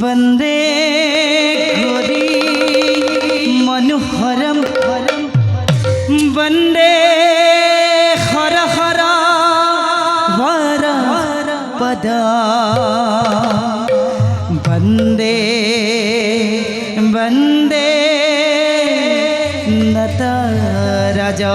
वंदे गौरी मनोहरम वंदे हर हर वर पदा वंदे वंदे नटराजा।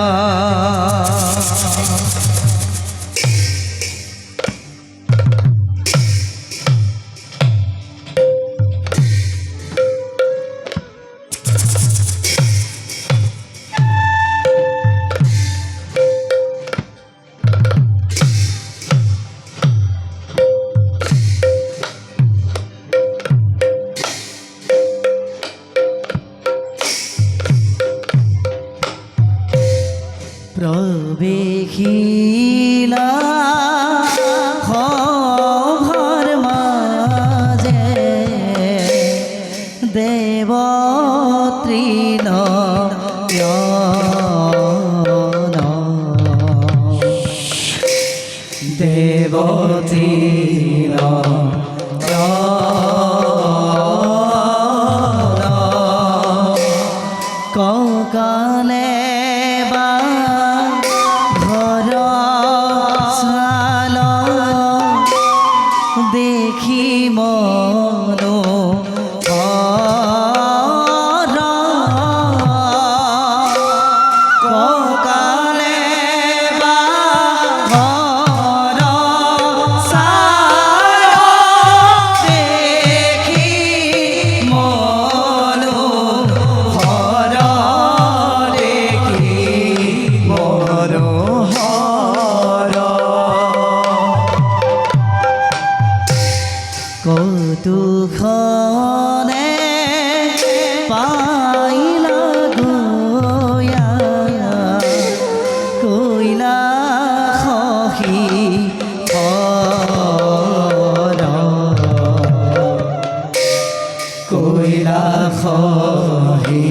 প্রবেশিলা সভার মাঝে দেবতৃনয়ন ককালে দেখি মনো ককালে দেখি মনো হর দেখি মনোহর কৌতুখনে পাইলা গোয়া কইলা খহি কইলা খহি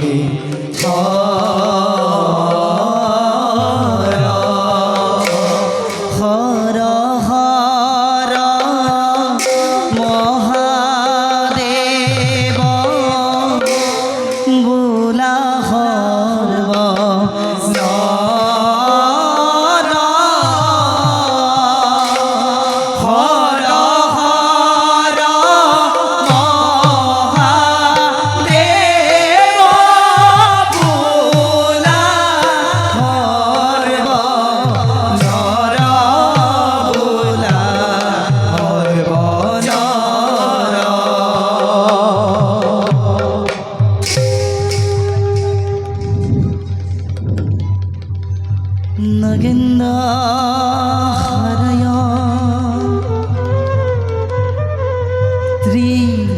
হর হর মহাদেব বুলা হরব হর হর মহাদেব বুলা হরব নর বুলা হরব নর নগেন্দ্র হরয়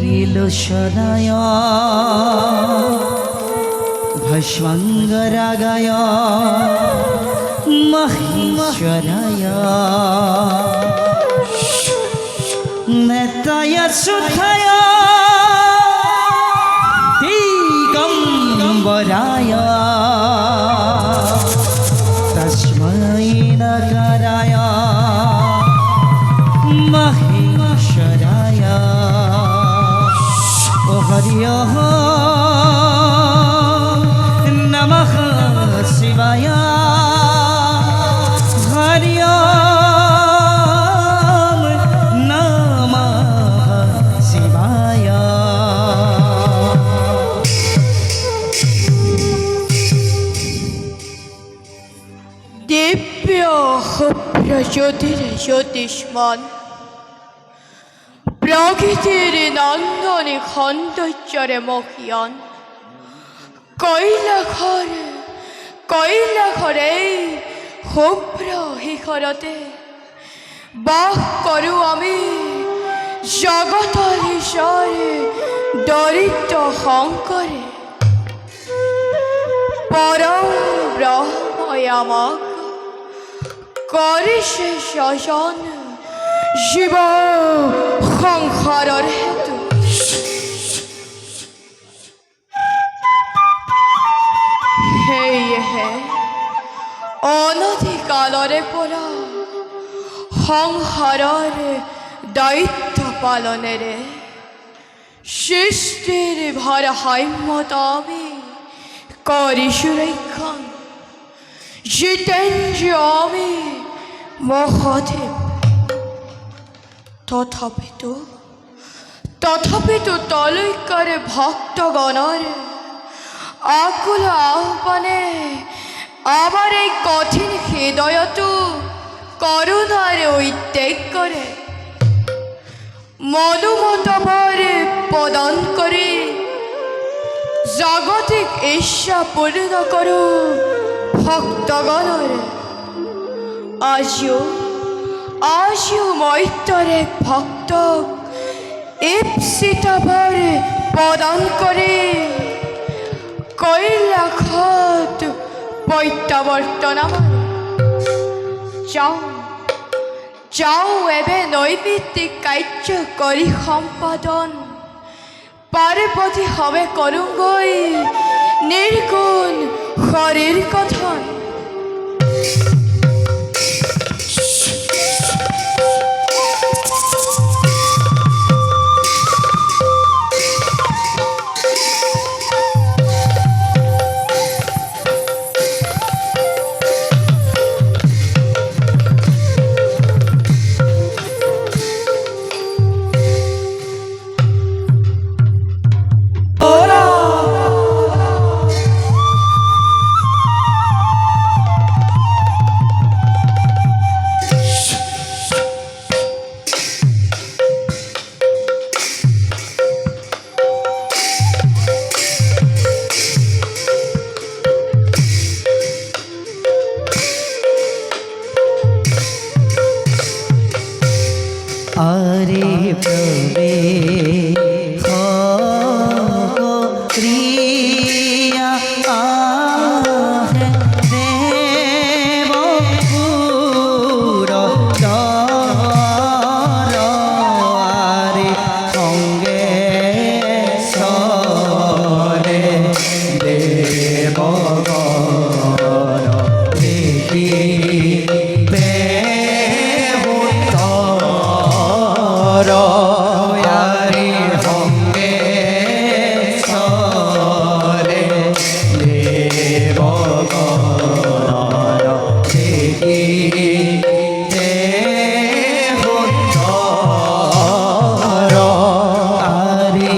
ত্রিলোচনায় ভস্মাঙ্গরাগায় মহেশ্বরায় নেতায় সুধায় দিগম্বরায় তস্मै নকারায় মহেশ্বরায় ও হরি নমঃ শিবায় হরি নমঃ শিবায়। দিব্য প্রজ্যোতির জ্যোতিষ্মান প্রকৃতির নন্দনে সৌন্দর্যৰে মহিয়ান কৈলাসৰে শুভ্ৰ শিখৰতে বাস কৰোঁ আমি জগতৰ ঈশ্বৰ দৰিদ্ৰ শংকৰে পৰম ব্ৰহ্মই আমাক কৰিছে স্বজন জীৱ সংসাৰৰ হেতু। সেয়েহে অনধিকালৰে পৰা সংসাৰৰ দায়িত্ব পালনেৰে সৃষ্টিৰ ভাৰসাম্যতা আমি কৰিছোঁ ৰক্ষণ। জিতেন্দ্ৰীয় আমি মহদেৱ। তথাপিতো তলৈকাৰে ভক্তগণৰ আকুল আহ্বানে আমাৰ এই কঠিন হৃদয়তো করুণারে উদ্বেগ করে মনোমতভার প্রদান করে জাগতিক ঈর্ষা পূর্ণ করো ভক্তগণের। আজিও মৈত্ৰৰ এক ভক্তক ইপ্সিতভাৰ প্ৰদান কৰি কৈলাসত প্ৰত্যাৱৰ্তন আমাৰ। যাওঁ এবে নৈমিত্তিক কাৰ্য কৰি সম্পাদন পাৰ্বতী হবে কৰোঁগৈ নিৰ্গুণ শৰীৰ কথন। আরে প্রবে ক্রিয়া আহে দেব পুর আরে সঙ্গে সরে দেব দেখি রয়ারি সঙ্গে সরে দেব দেখি আরি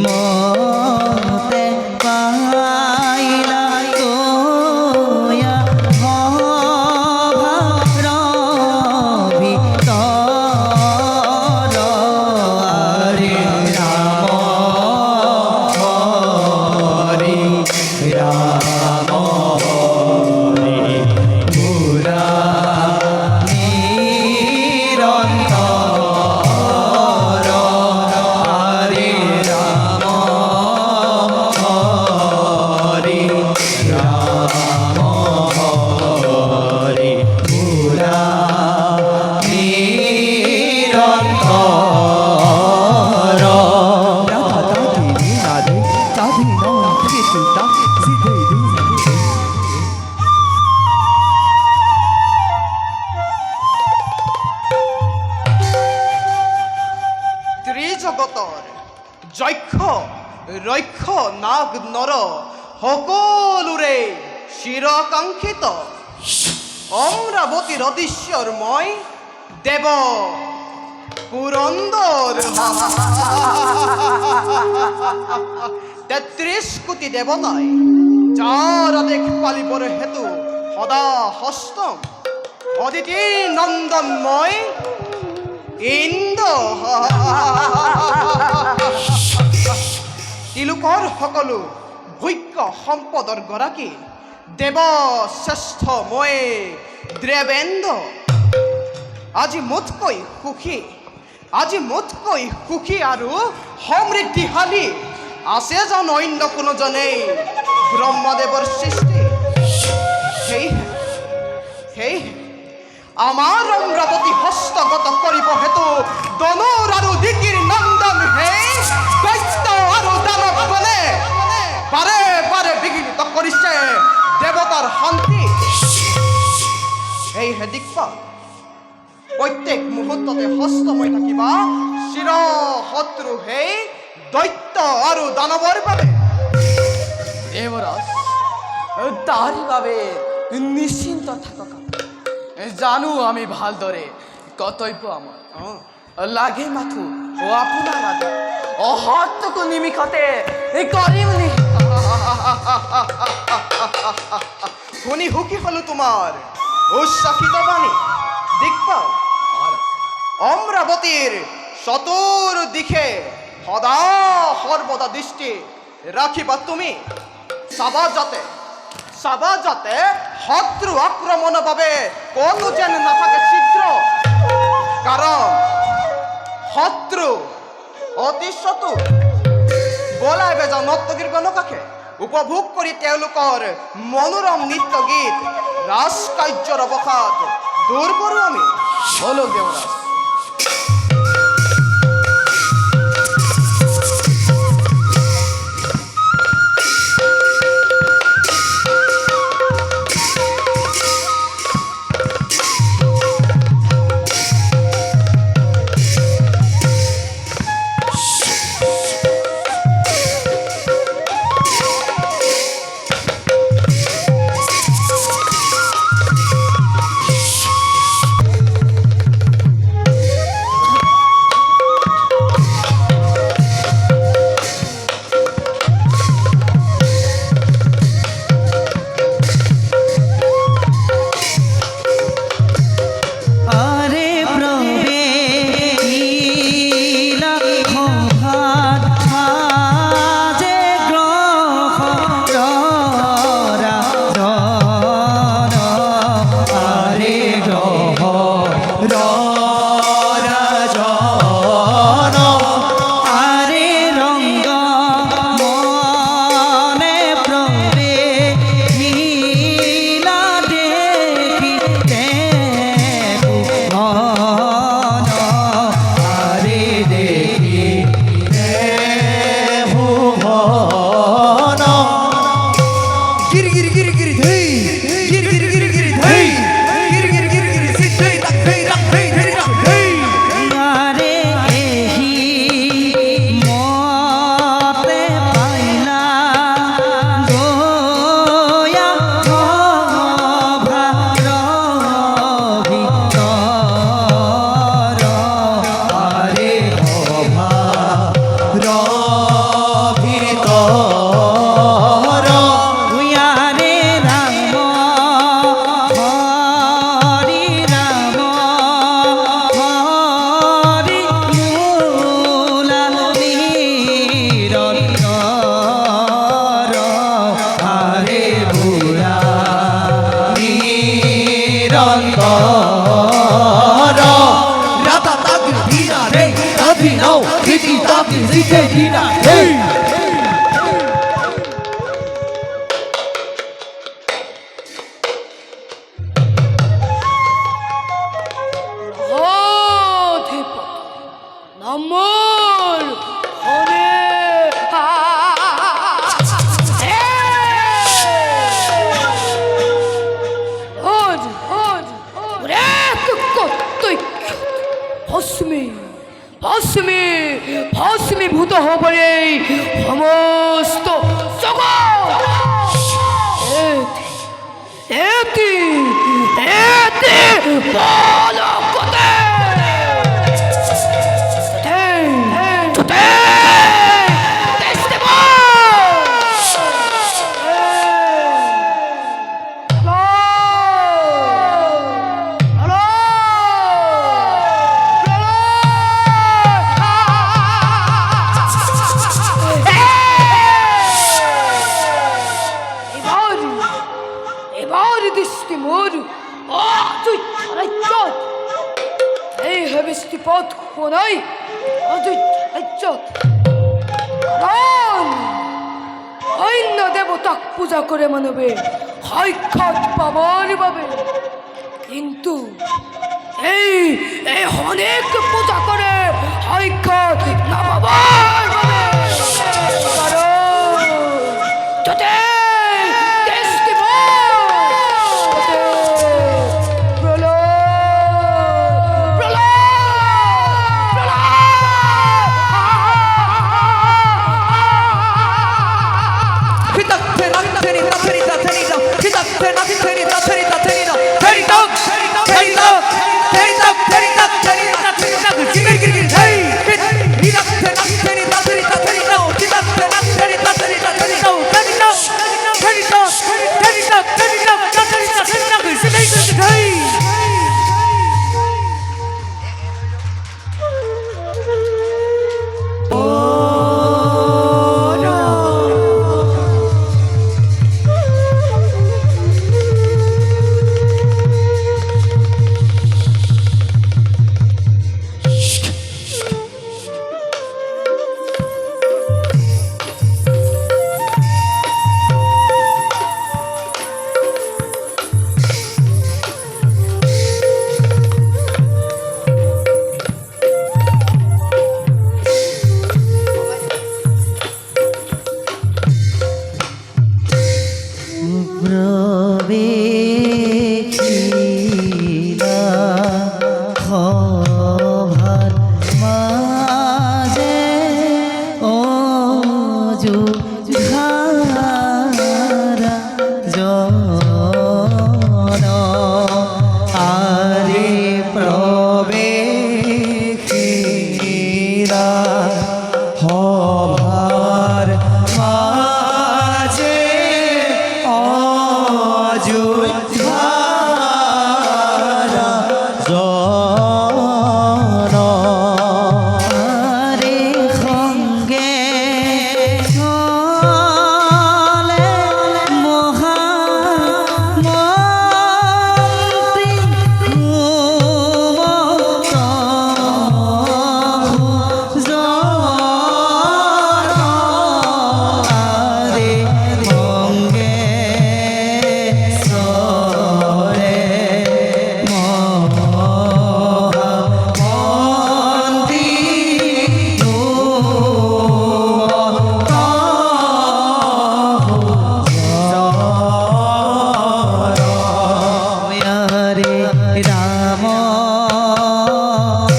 মতে পাইলা তোয়া রবি ত্ৰিজগতৰ যক্ষ ৰক্ষ নাগ নৰ সকলোৰে চিৰকাংক্ষিত অমৰাৱতীৰ অদৃশ্যৰ মই দেৱ পুৰন্দৰ ৩৩ কোটি দেৱতাই যাৰ আদেশ পালিবৰ হেতু সদা হস্তম অদিতি নন্দন মই ইন্দ্ৰ তিলোকৰ সকলো ভোগ্য সম্পদৰ গৰাকী দেৱ শ্ৰেষ্ঠ মই দেৱেন্দ্ৰ। আজি মোতকৈ সুখী আৰু সমৃদ্ধিশালী আছে যেন অন্য কোনোজনেই ব্ৰহ্মদেৱৰ সৃষ্টি। সেই আমাৰ অমৰাৱতী হস্তগত কৰিব হেতু দনুৰ আৰু দিকিৰ নন্দন হে দৈত্য আৰু দানৱ বলে বাৰে বাৰে বিঘ্নিত কৰিছে দেৱতাৰ শান্তি। এই হে দিকপাল, প্ৰত্যেক মুহূৰ্ততে হস্তময় থাকিবা চিৰ শত্ৰু সেই দৈত্য আৰু দানৱৰ বাবে। দেৱৰাজ, তাৰি বাবে নিশ্চিন্ত থাকক। জানো আমি ভালদৰে কৰ্তব্য আমাৰ লাগে মাথো আপোনাৰ আদে অহতকো নিমিষতে কৰিম নি। শুনি সুখী হলো তোমাৰ উচ্ছ্বাসিত বাণী। দিকপাল, অমৰাৱতীৰ চতুৰ্দিশে সদা সৰ্বদা দৃষ্টি ৰাখিবা তুমি। চাবা যাতে শত্ৰু আক্ৰমণৰ বাবে কোনো যেন নাথাকে ছিদ্ৰ। কাৰণ শত্ৰু অতি চতুৰ। বলাই বেজা নৰ্তকীৰ গণকাষে উপভোগ কৰি তেওঁলোকৰ মনোৰম নৃত্য গীত ৰাজ কাৰ্যৰ অৱসাদ দূৰ কৰোঁ আমি। বলো দেৱৰাজ। আরে প্রবেশিলা সংঘাত মাঝে গ্রহ রাজন। আরে গ্রহ রাজন, আরে রঙ্গ মনে প্রবেশিলা দেখিতে ভুবন। আরে দেখিতে ভুবন। গিরি গিরি গিরি গিরি ধেই, গিরি গিরি গিরি গিরি ধেই, গিরি গিরি গিরি গিরি সিদ্ধেই রাখেই ধেই রাখেই। আরে এহি মতে পাইলা দয়া ভার ভিতর। আরে ভার ভিতর। উয়ারে রাম হরি রাম হরি মূলা নিরন্তর। আরে বুড়া নিরন্তর। রাতা তাক দিনা রে অভিনব গীতি তাক জিতে দিনা হে। নমল হরে ভস্মীভূত হবরে সমস্ত জগৎ। এতি এতি পলকতে এবার দৃষ্টি মোর এই হেবিষ্টি পথ কোনাই অন্য দেবতাক পূজা করে মানবে সাক্ষাৎ পাবার পাবে। কিন্তু এই অনেক পূজা করে সাক্ষাৎ না পাবার পাবে। কারণ তোতে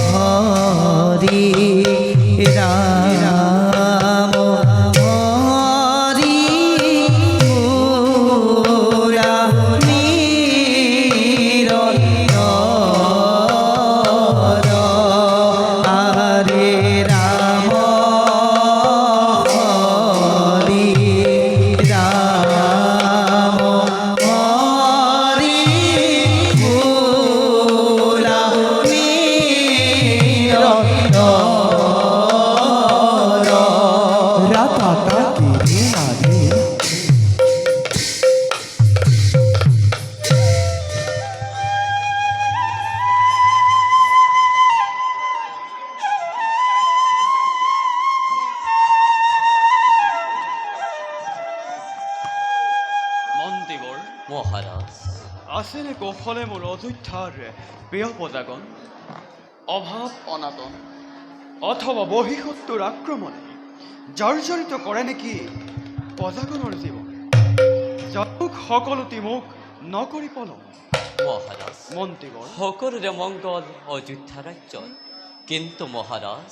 হরি রাম হরি মুরারি হরে রাম হরি রাম হরি মুরারি রাধা তাকে রাধে মন্ত্ৰীবৰ মহারাজ আছেনে কৌশলে মোৰ অযোধ্যাৰ প্ৰিয় প্ৰজাগণ অভাৱ অনাটন অথবা বহিঃশত্ৰুৰ আক্ৰমণে জৰ্জৰিত কৰে নেকি প্ৰজাগণৰ জীৱন যাওক সকলোটি মোক নকৰি পলম মহারাজ মন্ত্ৰীবৰ সকলোৰে মংগল অযোধ্যা ৰাজ্যত কিন্তু মহারাজ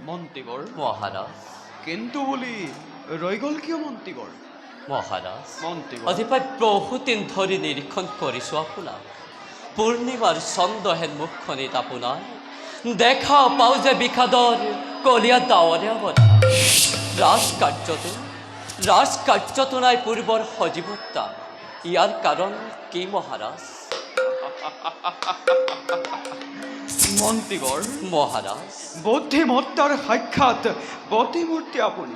মন্ত্ৰীবৰ মহারাজ কিন্তু বুলি ৰৈ গ'ল কিয় মন্ত্ৰীবৰ মহারাজ মন্ত্ৰীবৰ আজি প্ৰায় বহুদিন ধৰি নিৰীক্ষণ কৰিছোঁ আপোনাক পূৰ্ণিমাৰ চন্দ্ৰহেন মুখখনিত আপোনাৰ দেখা পাওঁ যে বিষাদৰ কলীয়া ডাৱৰে অৱধা ৰাজকাৰ্যটো নাই পূৰ্বৰ সজীৱতা ইয়াৰ কাৰণ কি মহাৰাজ মন্ত্ৰীবৰ মহাৰাজ বুদ্ধিমত্তাৰ সাক্ষাৎ প্ৰতিমূৰ্তি আপুনি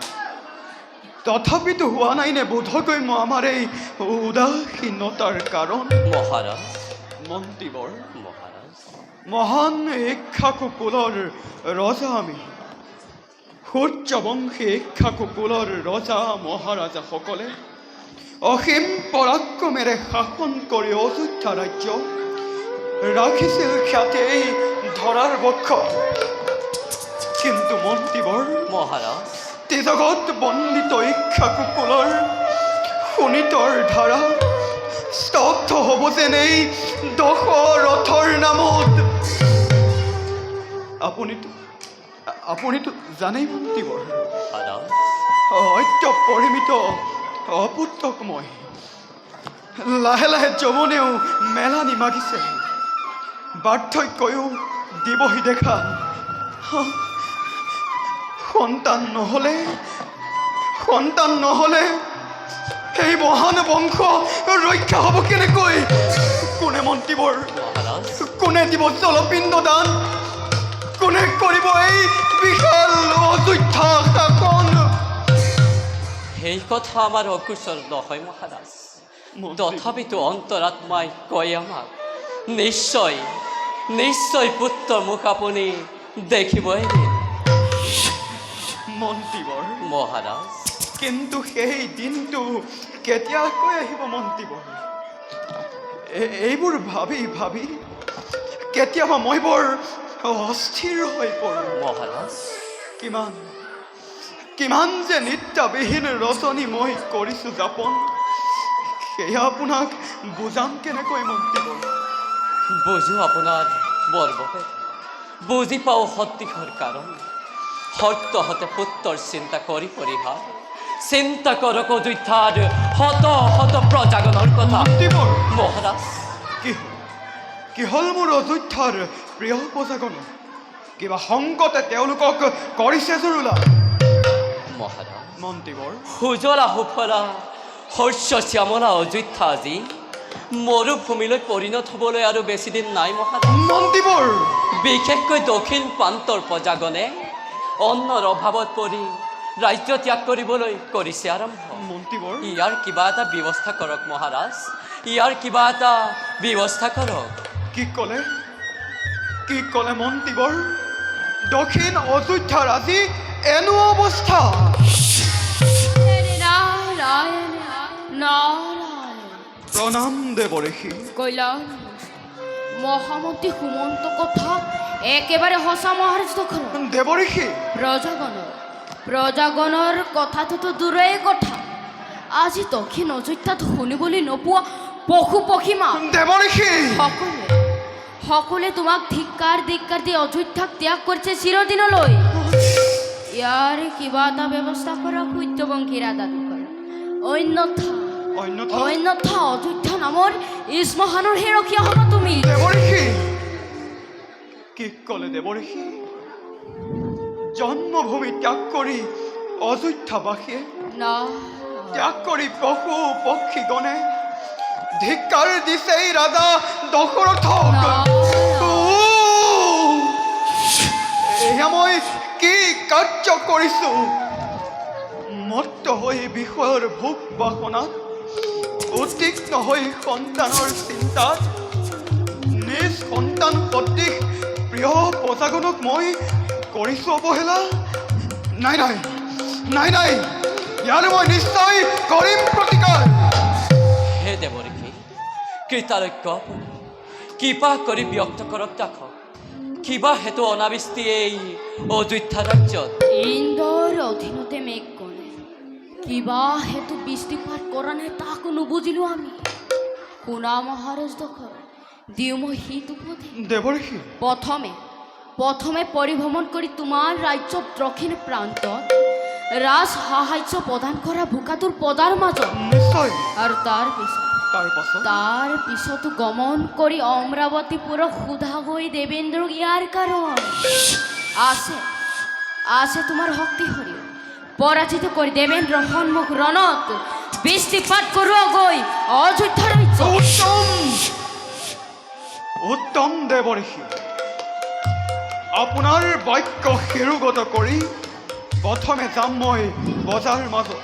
তথাপিতো হোৱা নাই নে বোধগম্য আমাৰ এই উদাসীনতাৰ কাৰণ মহাৰাজ মন্ত্ৰীবৰ মহাৰাজ মহান ইক্ষাকুকুলৰ ৰজা আমি সূৰ্যবংশী ইক্ষাকুকুলৰ ৰজা মহাৰাজাসকলে অসীম পৰাক্ৰমেৰে শাসন কৰি অযোধ্যা ৰাজ্য ৰাখিছিল খ্যাতি এই ধৰাৰ বক্ষ কিন্তু মন্ত্ৰীবৰ মহাৰাজ তেজগত বন্দিত ইক্ষাকুকুলৰ শোণিতৰ ধাৰা স্তব্ধ হ'ব যেনেই দশৰথৰ নামত আপুনিতো জানেই মন্ত্ৰীবৰ মহাৰাজ সত্য পৰিমিত অপুত্ৰক মই লাহে লাহে যমনেও মেলানি মাগিছে বাৰ্ধক্যও দিবহি দেখা সন্তান নহ'লে সেই মহান বংশ ৰক্ষা হ'ব কেনেকৈ কোনে মন্ত্ৰীবৰ মহাৰাজ কোনে দিব জলপিণ্ড দান কোনে কৰিব এই বিশাল অযোধ্যা শাসন সেই কথা আমাৰ অকুশল নহয় মহাৰাজ মন্ত্ৰী- তথাপিতো অন্তৰাত্মাই কয় আমাক নিশ্চয় পুত্ৰ মুখ আপুনি দেখিবই এদিন মন্ত্ৰীবৰ মহাৰাজ কিন্তু সেই দিনটো কেতিয়াকৈ আহিব মন্ত্ৰীবৰ এইবোৰ ভাবি কেতিয়াবা মই বৰ অস্থিৰ হৈ পৰোঁ মহাৰাজ কিমান যে নিত্যাবিহীন ৰচনী মই কৰিছোঁ যাপন সেয়া আপোনাক বুজাম কেনেকৈ মন্ত্ৰীবৰ বুজো আপোনাৰ বৰবকে বুজি পাওঁ সত্যিকৰ কাৰণ সত্যহতে পুত্ৰৰ চিন্তা কৰি পৰিহাৰ চিন্তা কৰক অযোধ্যাৰ শত প্ৰজাগণৰ কথা মন্ত্ৰীবৰ মহাৰাজ কি হ'ল মোৰ অযোধ্যাৰ প্ৰিয় প্ৰজাগণ কিবা সংকটে তেওঁলোকক কৰিছে জুৰুলা মহাৰাজ মন্ত্ৰীবৰ সুজলা সুফলা শস্য শ্যামলা অযোধ্যা আজি মৰুভূমিলৈ পৰিণত হ'বলৈ আৰু বেছিদিন নাই মহাৰাজ মন্ত্ৰীবৰ বিশেষকৈ দক্ষিণ প্ৰান্তৰ প্ৰজাগণে অন্নৰ অভাৱত পৰি ৰাজ্য ত্যাগ কৰিবলৈ কৰিছে আৰম্ভ মন্ত্ৰীবৰ ইয়াৰ কিবা এটা ব্যৱস্থা কৰক মহাৰাজ ইয়াৰ কিবা এটা ব্যৱস্থা কৰক কি ক'লে মন্ত্ৰীবৰ দক্ষিণ অযোধ্যাৰ আজি এনে অৱস্থা নারায়ণ নারায়ণ প্ৰণাম দেৱঋষি কল্যাণ মহামন্ত্রী সুমন্ত কথা একেবারে হসা মহারাজ তখন দেৱঋষি প্ৰজাগণৰ কথাটোতো দূৰৰে কথা আজি দক্ষিণ অযোধ্যাত শুনিবলৈ নোপোৱা পশু পক্ষীমা দেৱঋষি সকলে তোমাক ধিক্কাৰ দি অযোধ্যাক ত্যাগ কৰিছে চিৰদিনলৈ। ইয়াৰ কিবা এটা ব্যৱস্থা কৰা সূৰ্যবংশী ৰাজাটো কৰা, অন্যথা অযোধ্যা নামৰ ইছমহানৰ হে ৰখীয়া হ'ব তুমি। দেৱঋষি কি ক'লে দেৱঋষি? জন্মভূমি ত্যাগ কৰি অযোধ্যাবাসীয়ে না ত্যাগ কৰি পশু পক্ষীগণে ধিক্কাৰ দিছে এই ৰাজা দশৰথক। এয়া মই কি কাৰ্য কৰিছো? মত্ত হৈ বিষয়ৰ ভোগ বাসনাত, উদ্বিগ্ন হৈ সন্তানৰ চিন্তাত, নিজ সন্তান সদৃশ প্ৰিয় প্ৰজাজনক মই কৰিছো অৱহেলা। নাই নাই নাই নাই, ইয়াৰ মই নিশ্চয় কৰিম প্ৰতিকাৰ। হে দেৱঋষি, কৃতাৰজ্ঞ আপুনি কৃপা কৰি ব্যক্ত কৰক দেখক, কিবা হেতু অনাবৃষ্টি এই অযোধ্যা ৰাজ্যত। ইন্দ্ৰৰ অধীনতে মেঘ কৰে, কিবা হেতু বৃষ্টিপাত কৰা নাই তাকো নুবুজিলো আমি। শুনা মহাৰাজ দখৰ দিওঁ মই সেইটো পথে। দেৱঋষি প্ৰথমে পৰিভ্ৰমণ কৰি তোমাৰ ৰাজ্যত দক্ষিণ প্ৰান্তত ৰাজ সাহায্য প্ৰদান কৰা বোকাটোৰ পদাৰ মাজত, নিশ্চয়। আৰু তাৰ পিছতো গমন কৰি অমৰাৱতীপুৰক সোধা গৈ দেৱেন্দ্ৰক ইয়াৰ কাৰণ আছে তোমাৰ শক্তি শৰীৰ পৰাজিত কৰি দেৱেন্দ্ৰ সন্মুখ ৰণত বৃষ্টিপাত কৰোৱা গৈ অযোধ্যা ৰাজ্য। উত্তম দেৱঋষি, আপোনাৰ বাক্য শিৰোগত কৰি প্ৰথমে যাম মই বজাৰ মাজত,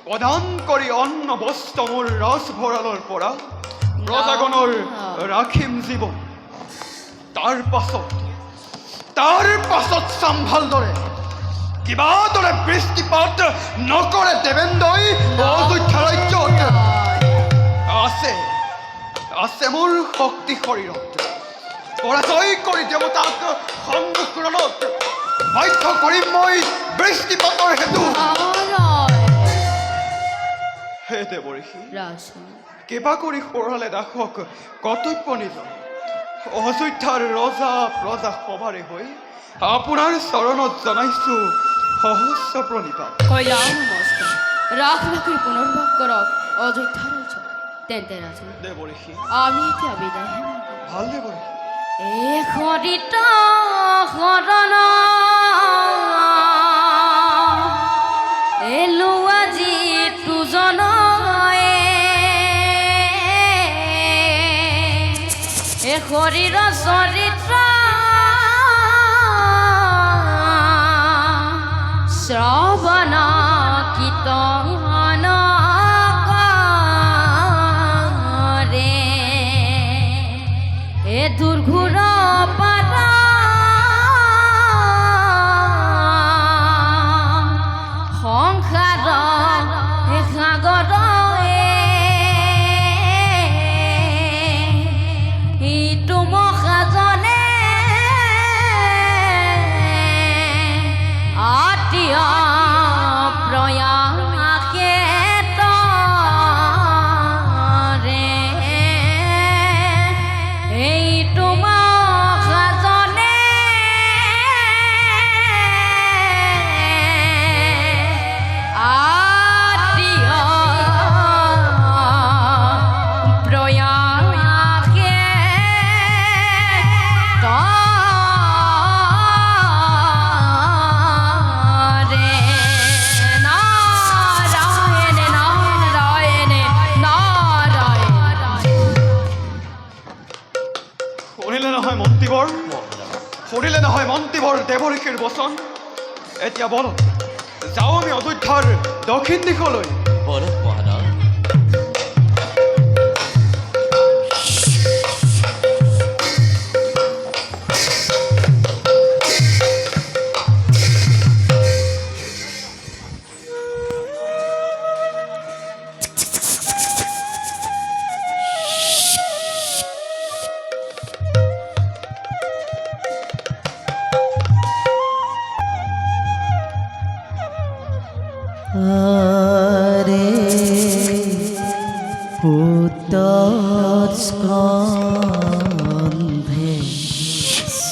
প্ৰদান কৰি অন্ন বস্ত্ৰ মোৰ ৰাজভঁৰালৰ পৰা প্ৰজাগণৰ ৰাখিম জীৱন। তাৰ পাছত চাম ভালদৰে কিবা দৰে বৃষ্টিপাত নকৰে দেৱেন্দ্ৰই অযোধ্যা ৰাজ্যত। আছে মোৰ শক্তি শৰীৰত, পৰাজয় কৰি দেৱতাক সন্মুখৰণত বাধ্য কৰিম মই বৃষ্টিপাতৰ হেতু। হে দেৱঋষি, কিবা কৰি সোঁৱৰালে দাসক কৰ্তব্য নিজৰ। অযোধ্যাৰ ৰজা প্ৰজা সবাৰে হৈ আপোনাৰ চৰণত জনাইছো সহস্ৰ প্ৰণিপাত। ৰাখ ৰাখি পুনৰ্বাস কৰক অযোধ্যা ৰাজ্য। তেন্তে ৰাজা দেৱঋষি, আমি এতিয়া বিদায় ভাল দেৱঋষি। হৰিত শৰণ এলো আজি দুজন, শৰীৰ চৰিত্ৰ শ্ৰৱণ কীৰ্তন কৰে, এ দুৰ্ঘুৰ পাৰ সংসাৰ সাগৰ শুনিলে নহয় মন্ত্ৰীবৰ দেৱঋষিৰ বচন। এতিয়া বলক যাওঁ আমি অযোধ্যাৰ দক্ষিণ দিশলৈ। বলক মহাৰাজ। রে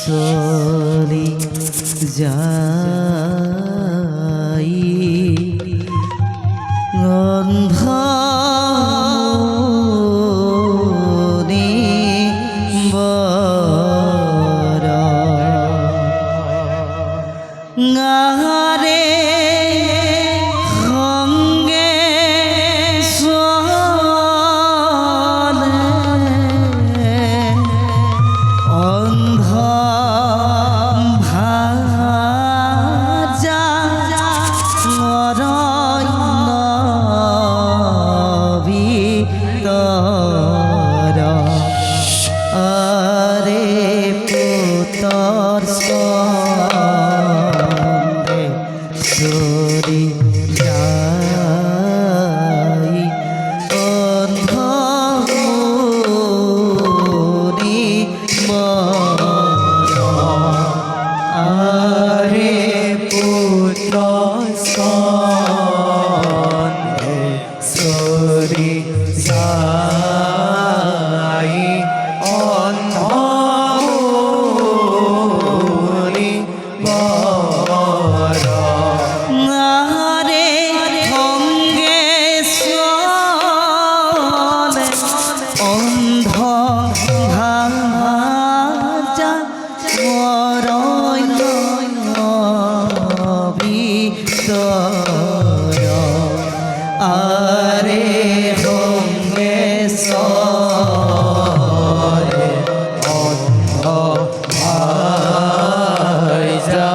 চলি যাই অন্ধনে বরা গারে সঙ্গে চলে অন্ধ ভাজা ভিতর আরে পুতর সঙ্গে চলি যাই অন্ধমনি আরে পুত্র সঙ্গে চলি যাই অন্ধমনি আরে সঙ্গে চলে অন্ধ ভাজা ভিতর আরে সঙ্গে চলে অন্ধ ভাজা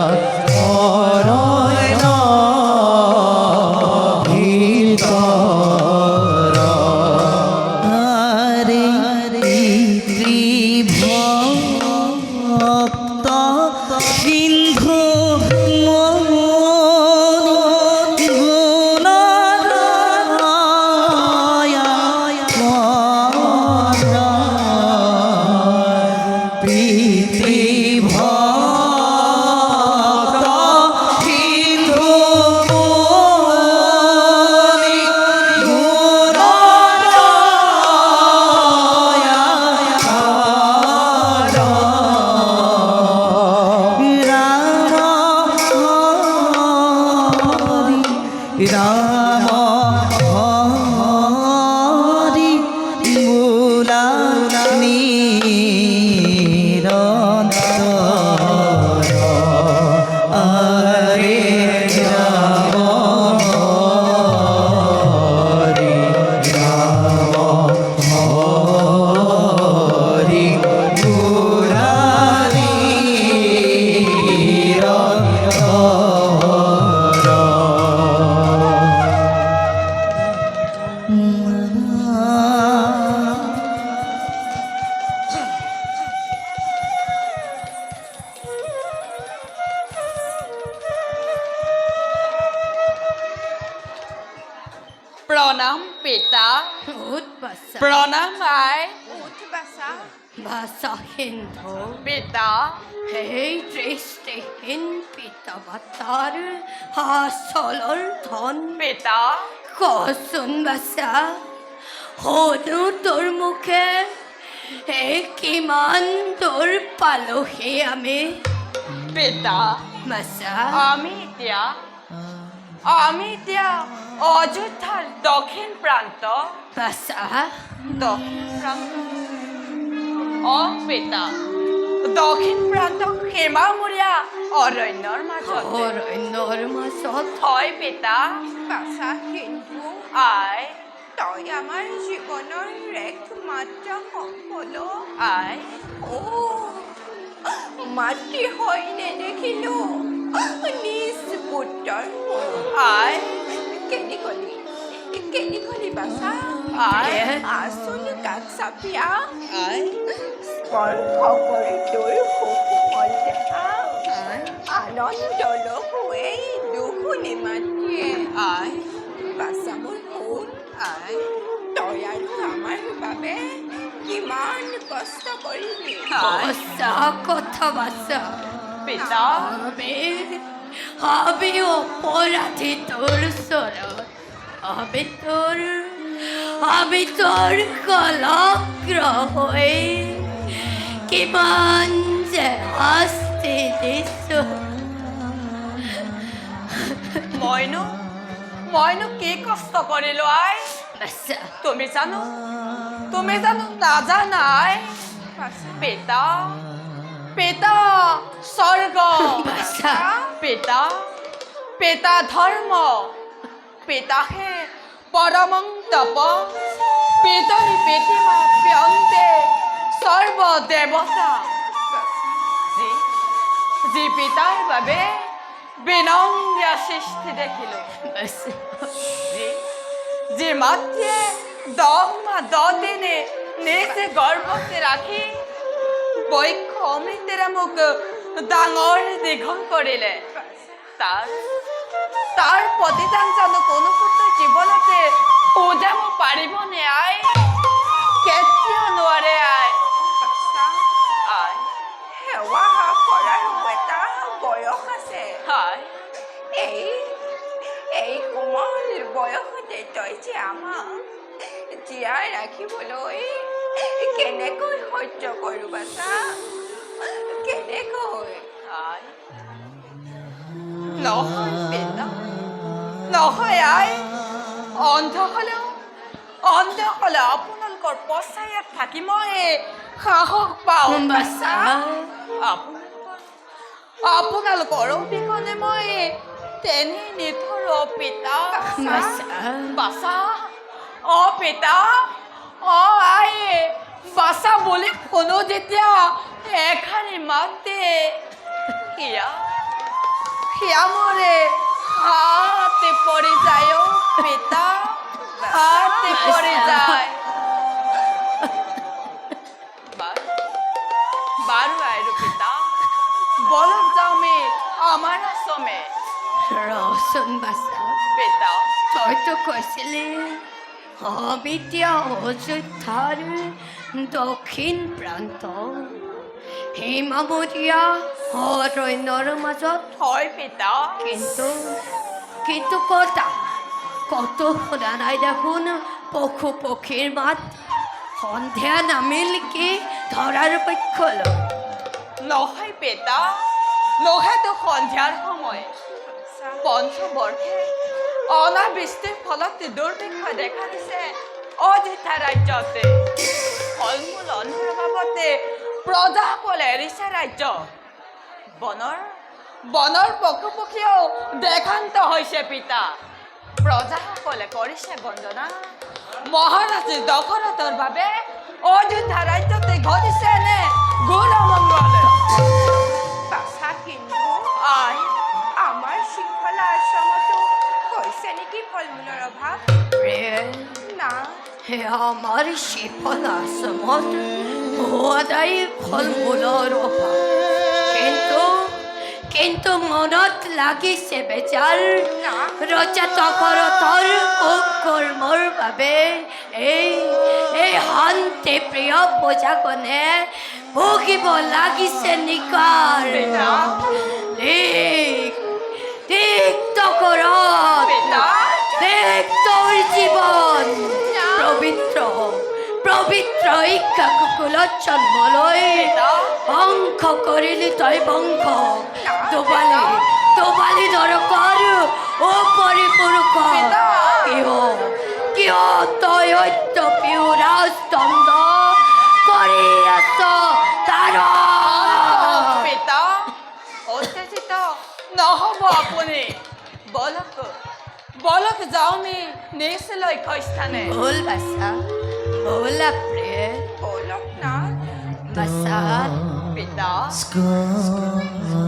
ভিতর আরে ভক্ত সিন্ধু প্রীতি ভক্ত সিন্ধু রাম হরি মূলা নিরন্তর আরে রাম হরি মূলা প্রণাম পিতা উঠ বাসা প্রণাম আই বাসা হিন্দু পিতা এই দৃষ্টিহীন পিতা মাতার আসলর ধন পিতা কসুন বাসা হনু তোর মুখে কিমান তোর পালোহে আমি পিতা বাসা আমি এতিয়া অযোধ্যাৰ দক্ষিণ প্ৰান্ত বাসা অ পিতা দক্ষিণ প্ৰান্ত সীমামূৰীয়া অৰণ্যৰ মাজত অৰণ্যৰ মাজত হয় পিতা বাছা কিন্তু আই তই আমাৰ জীৱনৰ একমাত্ৰ সম্পদ আই অ মাতৃ হৈ নেদেখিলো নিজ পুত্ৰৰ আই কেনেকলি বাছা আই আচল কাক চাপিয়া আই স্পৰ্শ কৰি তোৰ সুকোমল দেহা আনন্দল হৈ দুখ নিমাতিয়ে আই বাছা মোৰ শুন আই তই আৰু আমাৰ বাবে কিমান কষ্ট কৰিলি আই সঁচা কথা বাসা পিতা আমি অপরাধী তোর স্বরণ আমি তোর কলগ্র হয়ে কিমান যে আসতে দিছো মইনো কি কষ্ট কৰিলো আই বাচ্চা তুমি জানো নাজানাই পিতা স্বৰ্গ বাচ্চা পিতা ধৰ্ম পিতাহে পৰমং তপ পিতৰি পিতৃমা প্যন্তে সৰ্ব দেৱতা যি পিতাৰ বাবে বিনম্ৰ সৃষ্টি দেখিলো যি মাতৃয়ে 10 মাহ 10 দিনে নিজে গৰ্ভতে ৰাখি বৈক্ষ অমৃতেৰে মোক ডাঙৰ দীঘল কৰিলে তাৰ প্ৰতিদান জানো কোনো পুত্ৰ জীৱনতে উজাব পাৰিবনে আই কেতিয়াও নোৱাৰে আই সেৱা কৰাৰ এটা বয়স আছে এই কোমল বয়সতে তই যে আমাক জীয়াই ৰাখিবলৈ কেনেকৈ সহ্য কৰোঁ বাচা কেনেকৈ নহয় আই অন্ধ হলেও আপোনালোকৰ পচায়াত থাকি মই সাহস পাওঁ বাচ্চা আপোনালোকৰ অবিহনে মই তেনে নিথৰ পিতা বাচা পিতা আই বাচা বুলি শুনো যেতিয়া এখানি মাতে সিয়া মৰে হাতে পৰি যায় পিতা হাতে পৰি যায় বাৰু আৰু পিতা বলক যাওঁ মে আমাৰ আশ্ৰমে রসন বাচ্চা পিতা তুই তো কৈছিলি অবিদ্যা অযোধ্যার দক্ষিণ প্ৰান্ত হিমাবতীয়া অৰণ্যৰ মাজত হয় পিতা কিন্তু কত শুনা নাই দেখোন পশু পক্ষীৰ মাত সন্ধিয়া নামিল কি ধৰাৰ পক্ষ লয় নহয় পিতা নহয়তো সন্ধিয়াৰ সময় পঞ্চবৰ্ষে অনাবৃষ্টিৰ ফলত দুৰ্ভিক্ষ দেখা দিছে অযোধ্যা ৰাজ্যতে ফল মূল অন্নৰ বাবতে প্ৰজাসকলে এৰিছে ৰাজ্য বনৰ পশু পক্ষীও দেখান্ত হৈছে পিতা প্ৰজাসকলে কৰিছে বন্দনা মহাৰাজ দশৰথৰ বাবে অযোধ্যা ৰাজ্যতে ঘটিছে নে গুণ মংগল বাছা কিন্তু আই আমাৰ শৃংখলা আশ্ৰমতো হৈছে নেকি ফল মূলৰ অভাৱ না হে আমার শিফল আশ্রমত সদায় ফল মূলৰ অভাৱ কিন্তু মনত লাগিছে বেচাৰ ৰজা দশৰথৰ কুকৰ্মৰ বাবে এই শান্তি প্ৰিয় প্ৰজাগণে ভুগিব লাগিছে নিকাৰ ঠিক দশৰথ দেখ তোর জীবন পবিত্র ইক্ষাকুকুলত জন্ম লৈ বংশ কৰিলি তই বংশ দোবালি দৰকাৰ ও পৰিপুৰুষ কিয় তই সত্য পিউৰা স্তম্ভ কৰি আছ তাৰ পিতা অত্যাচিত নহ'ব আপুনি বলক যাওঁ আমি নিজ লক্ষ্য স্থানে বল বাচ্চা বল প্ৰিয় বলক না বাচ্চা পিতা স্কন্ধে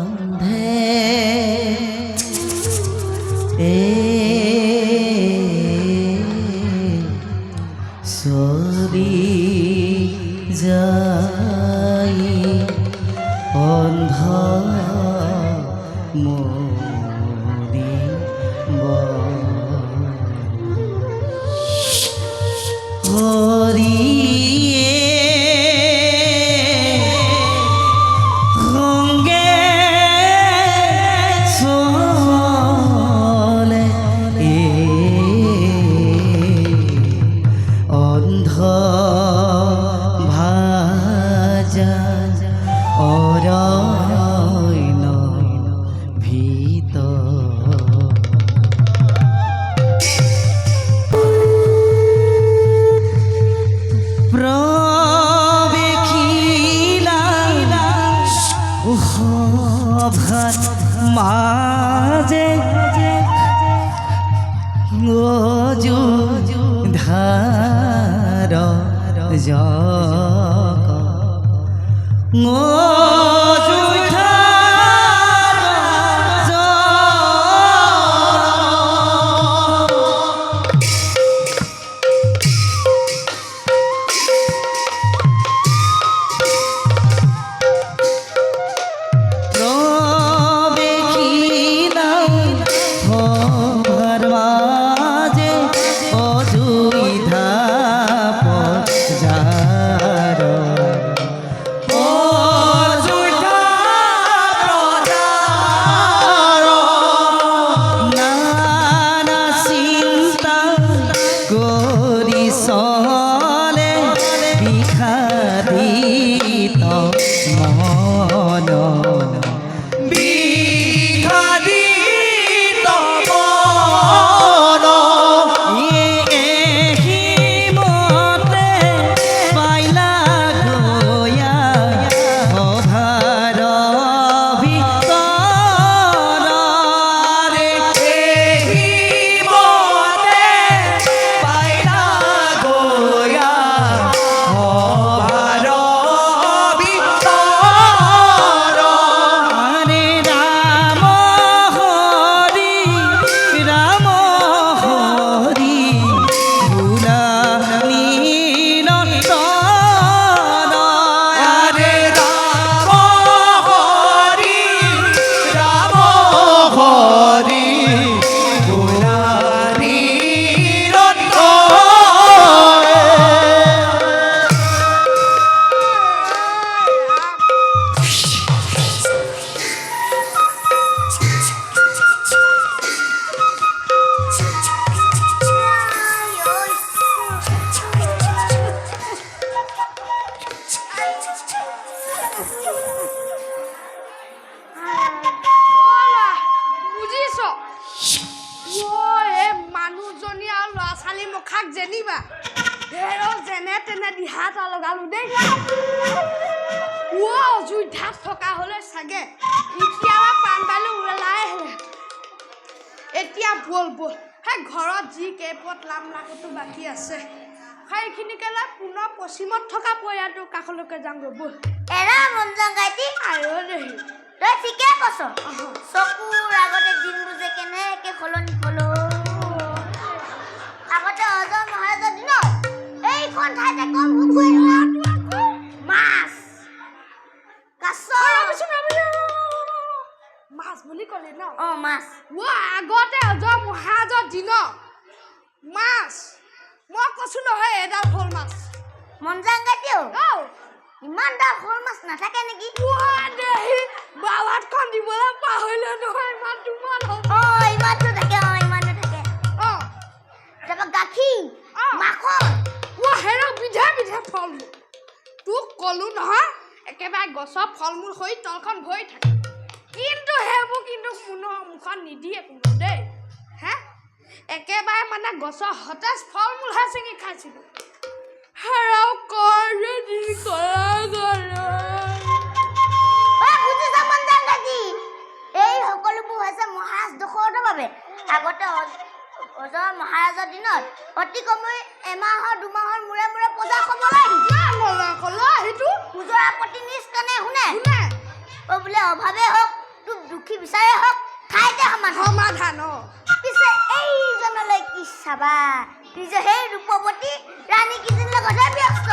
সরি যাই অন্ধ হরিয়ে রঙ্গে চলে অন্ধ ভাজা অৰণ্য ভিতৰ প্ৰৱেশিলা সভাত মাজে ধাৰ এতিয়া বল বল সেই ঘৰত যি কেইপট লাম লাগতো বাকী আছে সেইখিনিকে লৈ পুনৰ পশ্চিমত থকা পৰিয়ালটোৰ কাষলৈকে যাওঁগৈ বল এৰা মঞ্জংগাইতি আয়ো দেহি তই ঠিকে কৈছ চকুৰ আগতে দিনবোৰ যে কেনেকে সলনি হলো আগতে অজয় মহাৰাজৰ দিনত এইখন ঠাইতে কম ঘূৰি মাছ কাছ মাছ বুলি ক'লে ন মাছ আগতে অজয় মহাৰাজৰ দিনত মাছ মই কৈছো নহয় এডাল শ'ল মাছ মঞ্জংগাইতিও ইমান ডাল শ'ল মাছ নাথাকে নেকি দেহি বাৱাতখন দিবলৈ পাহৰিলে নহয় ইমান তোমাৰ ইমানটো থাকে ইমানটো থাকে তাৰপৰা গাখীৰ মাখন হেৰক বিধে বিধে ফল মূল তোক ক'লো নহয় একেবাৰে গছৰ ফল মূল হৈ তলখন ভৰি থাকে কিন্তু সেইবোৰ কিন্তু মুনৰ মুখত নিদিয়ে কোনো দেই হে একেবাৰে মানে গছৰ সতেজ ফল মূলহে ছিঙি খাইছিলোঁ হেৰাও কৰি এই সকলোবোৰ হৈছে মহাৰাজ দশৰথৰ বাবে আগতে অজয় মহাৰাজৰ দিনত অতি কমেও এমাহৰ দুমাহৰ মূৰে মূৰে পূজা খবলৈ পূজাৰ প্ৰতি নিষ্ঠানে শুনে বোলে অভাৱে হওক তোক দুখী বিচাৰে হওক ঠাইতে সমাধান পিছে এইজনলৈ কি চাবা নিজে সেই ৰূপৱতী ৰাণী কিজনীৰ লগতহে ব্যস্ত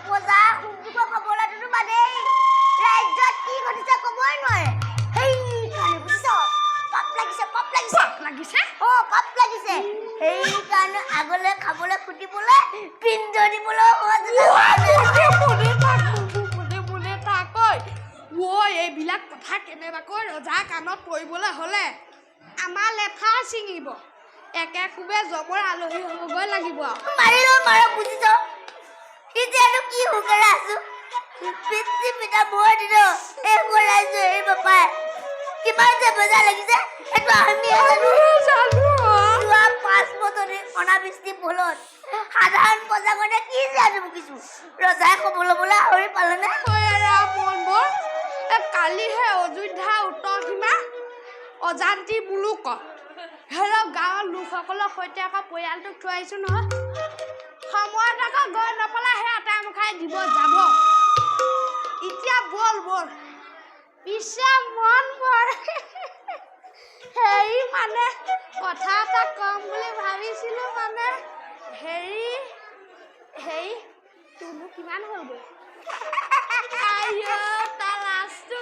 পূজা সুখ দুখ খবৰটোতো বাদেই ৰাজ্যত কি ঘটিছে ক'বই নোৱাৰে সেইকাৰণে বুজিছ পাপ লাগিছে সেইকাৰণে আগলৈ খাবলৈ খুটিবলৈ পিন্ধ দিবলৈ এইবিলাক কথা কেনেবাকৈ ৰজাৰ কাণত পৰিবলৈ হ'লে আমাৰ লেঠা ছিঙিব একে কোবে জমৰ আলহী হ'বগৈ লাগিব মাৰিলো বুজিছ এতিয়ানো কি হুকেৰা আছো পিতা বহুত দিন এই বলাইছো এই বাপাই কিমান যে বজা লাগিছে সেইটো আমি জানো যোৱা 5 বছৰে অনাবৃষ্টি ফলত সাধাৰণ প্ৰজাগণে কি জানো কিছু ৰজাই ক'বলৈ বোলে হৰি পালেনে মনবোৰ কালিহে অযোধ্যা উত্তৰ সীমা অজান্তি মুলুকত হেৰক গাঁৱৰ লোকসকলৰ সৈতে আকৌ পৰিয়ালটোক থৈ আহিছোঁ নহয় সময়ত আকৌ গৈ নাপালে সেই আটাই মুখাই দিব যাব এতিয়া বল পিছে মন বৰ হেৰি মানে কথা এটা কম বুলি ভাবিছিলোঁ মানে হেৰি তোৰনো কিমান হ'লগৈ তাৰ লাজটো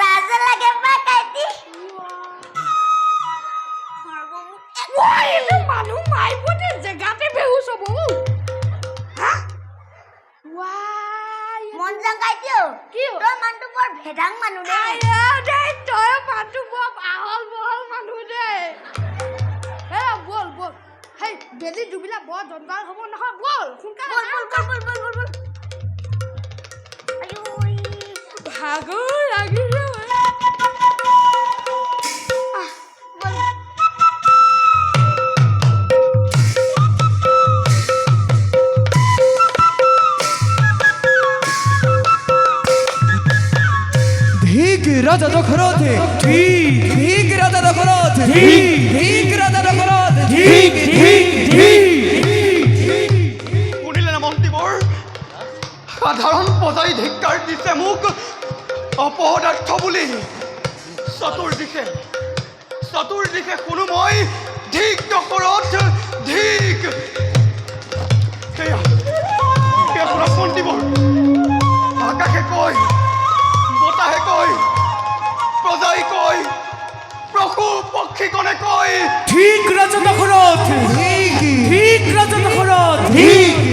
লাজ লাগে বা কাইটি এইটো মানুহ মাৰিবতে জেগাতে বেহুচ হ'ব মন জংকাই দিও কি তই মানুহটো বৰ ভেদাং মানুহ দে তই মানুহটো বৰ আহল বহল মানুহ দে হে বল হেই বেলি ডুবিলা বৰ জঞ্জাল হ'ব নহয় বল সোনকালে বল ভাগৰ লাগিছে ধিক রাজা দখরতে ধিক রাজা দখরতে ধিক রাজা দখরতে ধিক শুনিলে না মন্ত্ৰীবোৰ সাধাৰণ প্ৰজাই ধিক্কাৰ দিছে মোক অপদাৰ্থ বুলি চতুৰ্দিশে শুনো মই ধিক দখৰত ধিক সেয়া শুনক মন্ত্ৰীবোৰ আকাশে কয় বতাহে কয় প্ৰজাই কয় পশু পক্ষীগণে কয় ঠিক রাজা দখরত ঠিক রাজা দখরত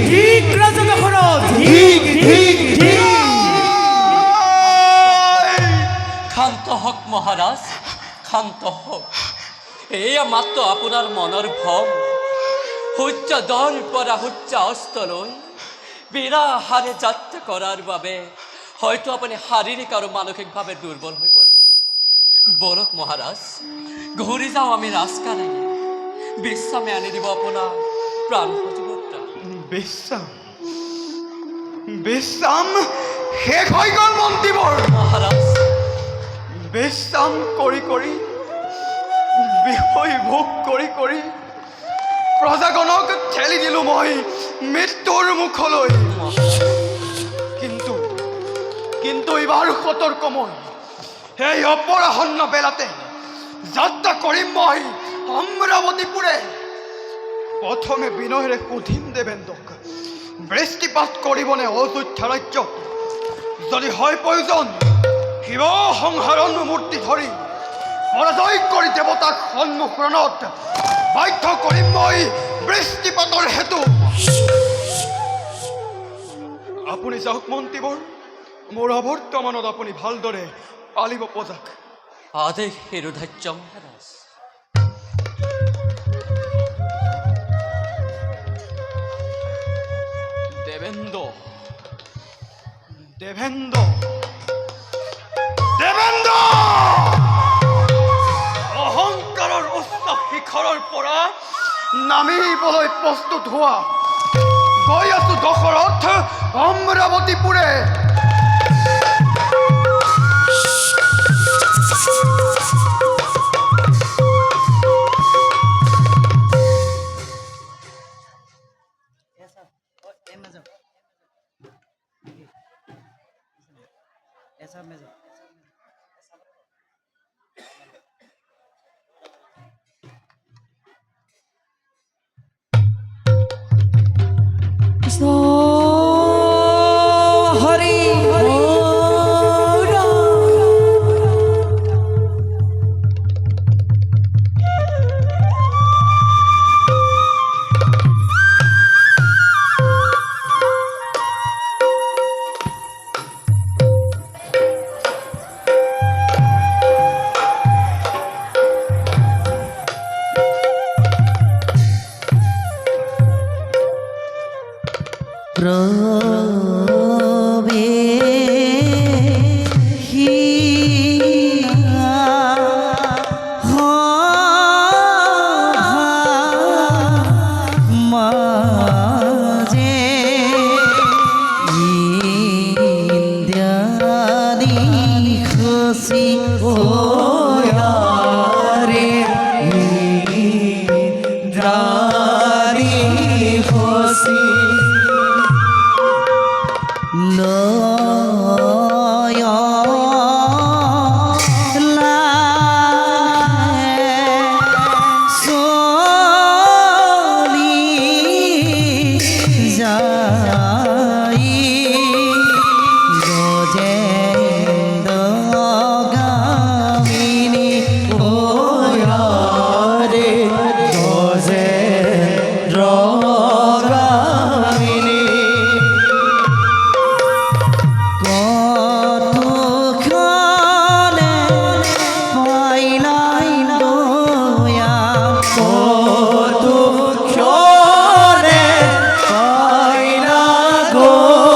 ঠিক রাজা দখরত ক্ষান্ত হওক মহাৰাজ ক্ষান্ত হওক এয়া মাত্ৰ আপোনাৰ মনৰ ভ্ৰম সূৰ্যোদয়ৰ পৰা সূৰ্য অস্তলৈ বিৰাহাৰে যাত্ৰা কৰাৰ বাবে হয়তো আপুনি শাৰীৰিক আৰু মানসিকভাৱে দুৰ্বল হৈ পৰিছে বলক মহাৰাজ ঘূৰি যাওঁ আমি ৰাজকানাই বিশ্ৰামে আনি দিব আপোনাৰ প্ৰাণ সজীৱতা বিশ্ৰাম শেষ হৈ গ'ল মন্ত্ৰীবোৰ মহাৰাজ বিশ্ৰাম কৰি বিষয় ভোগ কৰি প্ৰজাগণক ঠেলি দিলোঁ মই মৃত্যুৰ মুখলৈ কিন্তু এইবাৰ সতৰ্ক মই সেই অপৰাহ্ন বেলাতে যাত্ৰা কৰিম মই অমৰাৱতীপুৰে প্ৰথমে বিনয়েৰে সুধিম দেৱেন্দ্ৰক বৃষ্টিপাত কৰিবনে অযোধ্যা ৰাজ্যত যদি হয় প্ৰয়োজন শিৱ সংহাৰণ মূৰ্তি ধৰি পৰাজয় কৰি দেৱতাক সন্মুখৰণত বাধ্য কৰিম মই বৃষ্টিপাতৰ হেতু আপুনি যাওক মন্ত্ৰীবোৰ মোৰ অৱৰ্তমানত আপুনি ভালদৰে পালিব প্ৰজাক আদেশ শিৰোধাৰ্য মহাৰাজ দেৱেন্দ্ৰ অহংকাৰৰ উচ্চ শিখৰৰ পৰা নামিবলৈ প্ৰস্তুত হোৱা গৈ আছো দশৰথ অমৰাৱতীপুৰে হরি ফসি ও রে দ্রারি ফসি লয়া চলি যা